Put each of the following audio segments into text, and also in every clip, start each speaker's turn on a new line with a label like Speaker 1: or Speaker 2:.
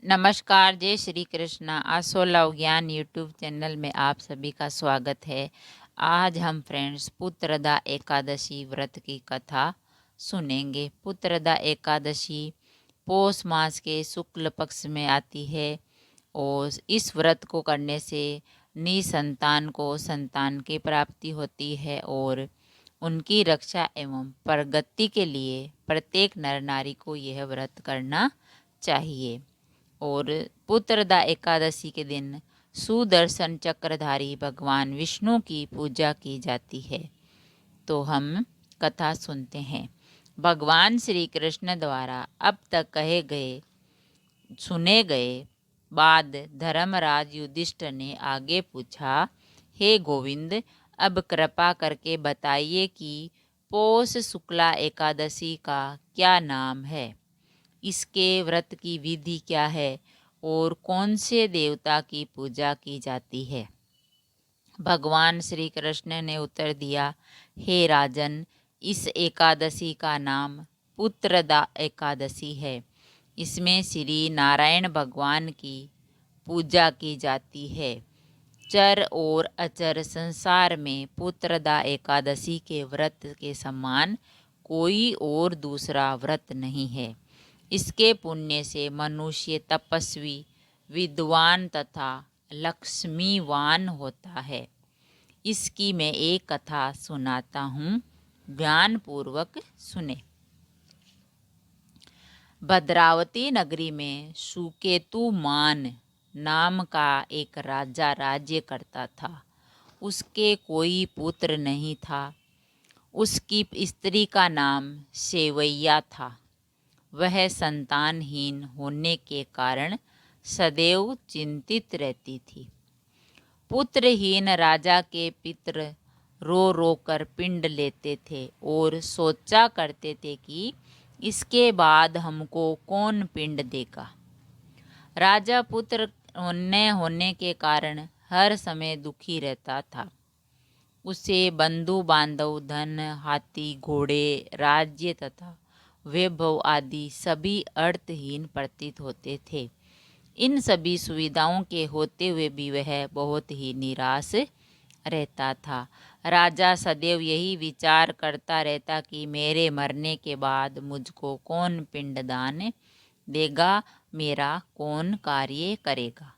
Speaker 1: नमस्कार, जय श्री कृष्ण। आसोलव ज्ञान यूट्यूब चैनल में आप सभी का स्वागत है। आज हम फ्रेंड्स पुत्रदा एकादशी व्रत की कथा सुनेंगे। पुत्रदा एकादशी पौष मास के शुक्ल पक्ष में आती है और इस व्रत को करने से निसंतान को संतान की प्राप्ति होती है और उनकी रक्षा एवं प्रगति के लिए प्रत्येक नर नारी को यह व्रत करना चाहिए। और पुत्रदा एकादशी के दिन सुदर्शन चक्रधारी भगवान विष्णु की पूजा की जाती है। तो हम कथा सुनते हैं। भगवान श्री कृष्ण द्वारा अब तक सुने गए बाद धर्मराज युधिष्ठिर ने आगे पूछा, हे गोविंद, अब कृपा करके बताइए कि पौष शुक्ला एकादशी का क्या नाम है, इसके व्रत की विधि क्या है और कौन से देवता की पूजा की जाती है। भगवान श्री कृष्ण ने उत्तर दिया, हे राजन, इस एकादशी का नाम पुत्रदा एकादशी है। इसमें श्री नारायण भगवान की पूजा की जाती है। चर और अचर संसार में पुत्रदा एकादशी के व्रत के समान कोई और दूसरा व्रत नहीं है। इसके पुण्य से मनुष्य तपस्वी, विद्वान तथा लक्ष्मीवान होता है। इसकी मैं एक कथा सुनाता हूँ, ध्यानपूर्वक सुने। भद्रावती नगरी में सुकेतुमान नाम का एक राजा राज्य करता था। उसके कोई पुत्र नहीं था। उसकी स्त्री का नाम सेवैया था। वह संतानहीन होने के कारण सदैव चिंतित रहती थी। पुत्रहीन राजा के पितर रो रो कर पिंड लेते थे और सोचा करते थे कि इसके बाद हमको कौन पिंड देगा। राजा पुत्र न होने के कारण हर समय दुखी रहता था। उसे बंधु बांधव, धन, हाथी, घोड़े, राज्य तथा वैभव आदि सभी अर्थहीन प्रतीत होते थे। इन सभी सुविधाओं के होते हुए भी वह बहुत ही निराश रहता था। राजा सदैव यही विचार करता रहता कि मेरे मरने के बाद मुझको कौन पिंडदान देगा, मेरा कौन कार्य करेगा।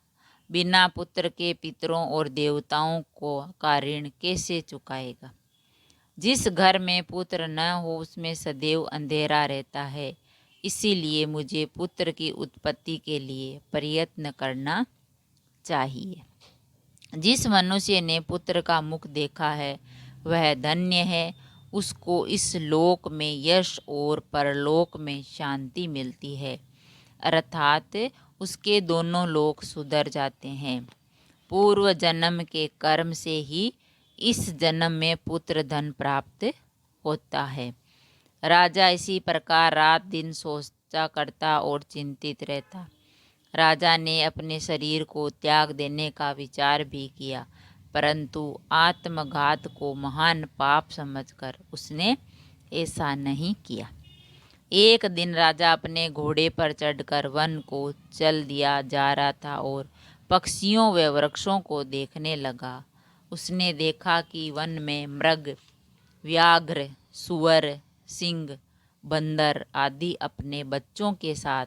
Speaker 1: बिना पुत्र के पितरों और देवताओं को का ऋण कैसे चुकाएगा। जिस घर में पुत्र न हो उसमें सदैव अंधेरा रहता है। इसीलिए मुझे पुत्र की उत्पत्ति के लिए प्रयत्न करना चाहिए। जिस मनुष्य ने पुत्र का मुख देखा है वह धन्य है। उसको इस लोक में यश और परलोक में शांति मिलती है, अर्थात उसके दोनों लोक सुधर जाते हैं। पूर्व जन्म के कर्म से ही इस जन्म में पुत्र धन प्राप्त होता है। राजा इसी प्रकार रात दिन सोचा करता और चिंतित रहता। राजा ने अपने शरीर को त्याग देने का विचार भी किया, परंतु आत्मघात को महान पाप समझकर उसने ऐसा नहीं किया। एक दिन राजा अपने घोड़े पर चढ़कर वन को चल दिया जा रहा था और पक्षियों व वृक्षों को देखने लगा। उसने देखा कि वन में मृग, व्याघ्र, सुअर, सिंह, बंदर आदि अपने बच्चों के साथ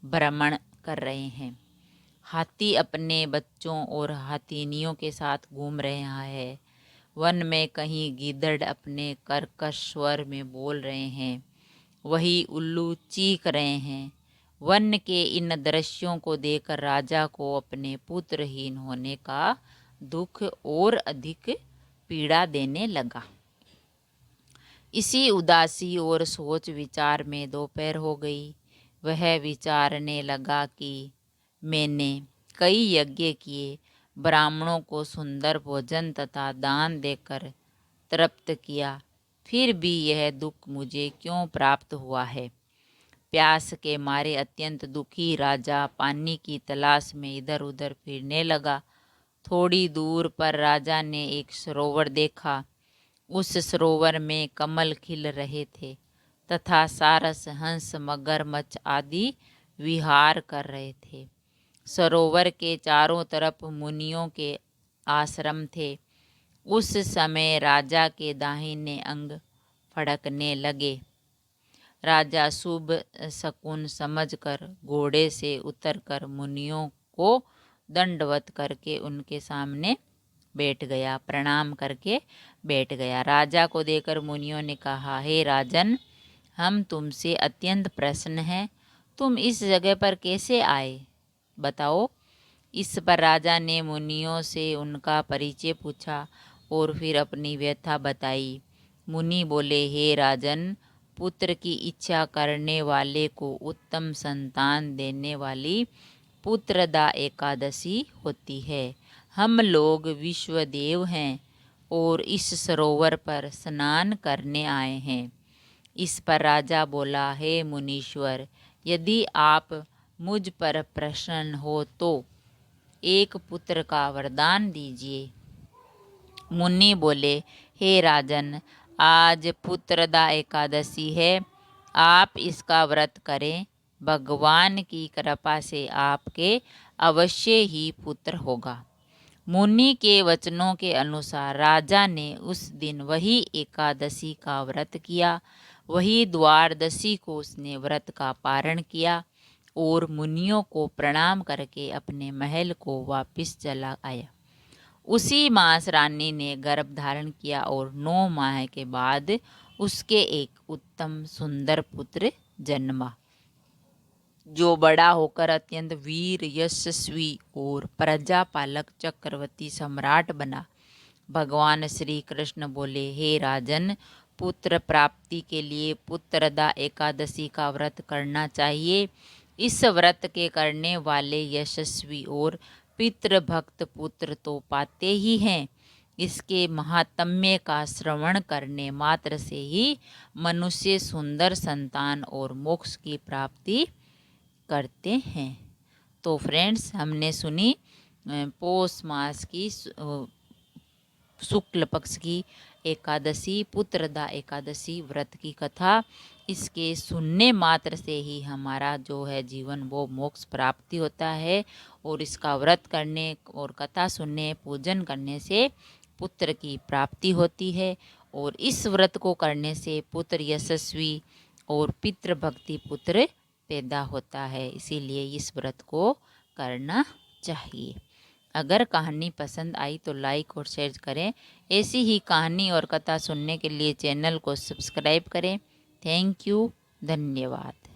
Speaker 1: भ्रमण कर रहे हैं। हाथी अपने बच्चों और हाथिनियों के साथ घूम रहा है। वन में कहीं गीदड़ अपने कर्कश स्वर में बोल रहे हैं, वही उल्लू चीख रहे हैं। वन के इन दृश्यों को देखकर राजा को अपने पुत्रहीन होने का दुख और अधिक पीड़ा देने लगा। इसी उदासी और सोच विचार में दोपहर हो गई। वह विचारने लगा कि मैंने कई यज्ञ किए, ब्राह्मणों को सुंदर भोजन तथा दान देकर तृप्त किया, फिर भी यह दुख मुझे क्यों प्राप्त हुआ है। प्यास के मारे अत्यंत दुखी राजा पानी की तलाश में इधर उधर फिरने लगा। थोड़ी दूर पर राजा ने एक सरोवर देखा। उस सरोवर में कमल खिल रहे थे तथा सारस, हंस, मगरमच्छ आदि विहार कर रहे थे। सरोवर के चारों तरफ मुनियों के आश्रम थे। उस समय राजा के दाहिने अंग फड़कने लगे। राजा शुभ शकुन समझकर घोड़े से उतरकर मुनियों को दंडवत करके उनके सामने बैठ गया, प्रणाम करके बैठ गया। राजा को देखकर मुनियों ने कहा, हे राजन, हम तुमसे अत्यंत प्रसन्न हैं। तुम इस जगह पर कैसे आए, बताओ। इस पर राजा ने मुनियों से उनका परिचय पूछा और फिर अपनी व्यथा बताई। मुनि बोले, हे राजन, पुत्र की इच्छा करने वाले को उत्तम संतान देने वाली पुत्रदा एकादशी होती है। हम लोग विश्वदेव हैं और इस सरोवर पर स्नान करने आए हैं। इस पर राजा बोला, हे मुनीश्वर, यदि आप मुझ पर प्रसन्न हो तो एक पुत्र का वरदान दीजिए। मुनि बोले, हे राजन, आज पुत्रदा एकादशी है, आप इसका व्रत करें। भगवान की कृपा से आपके अवश्य ही पुत्र होगा। मुनि के वचनों के अनुसार राजा ने उस दिन वही एकादशी का व्रत किया। वही द्वादशी को उसने व्रत का पारण किया और मुनियों को प्रणाम करके अपने महल को वापस चला आया। उसी मास रानी ने गर्भ धारण किया और 9 माह के बाद उसके एक उत्तम सुंदर पुत्र जन्मा, जो बड़ा होकर अत्यंत वीर, यशस्वी और प्रजापालक चक्रवर्ती सम्राट बना। भगवान श्री कृष्ण बोले, हे राजन, पुत्र प्राप्ति के लिए पुत्रदा एकादशी का व्रत करना चाहिए। इस व्रत के करने वाले यशस्वी और पितृभक्त पुत्र तो पाते ही हैं। इसके महात्म्य का श्रवण करने मात्र से ही मनुष्य सुंदर संतान और मोक्ष की प्राप्ति करते हैं। तो फ्रेंड्स, हमने सुनी पौष मास की शुक्ल पक्ष की एकादशी, पुत्रदा एकादशी व्रत की कथा। इसके सुनने मात्र से ही हमारा जो है जीवन वो मोक्ष प्राप्ति होता है और इसका व्रत करने और कथा सुनने, पूजन करने से पुत्र की प्राप्ति होती है और इस व्रत को करने से पुत्र यशस्वी और पितृभक्ति पुत्र पैदा होता है। इसीलिए इस व्रत को करना चाहिए। अगर कहानी पसंद आई तो लाइक और शेयर करें। ऐसी ही कहानी और कथा सुनने के लिए चैनल को सब्सक्राइब करें। थैंक यू, धन्यवाद।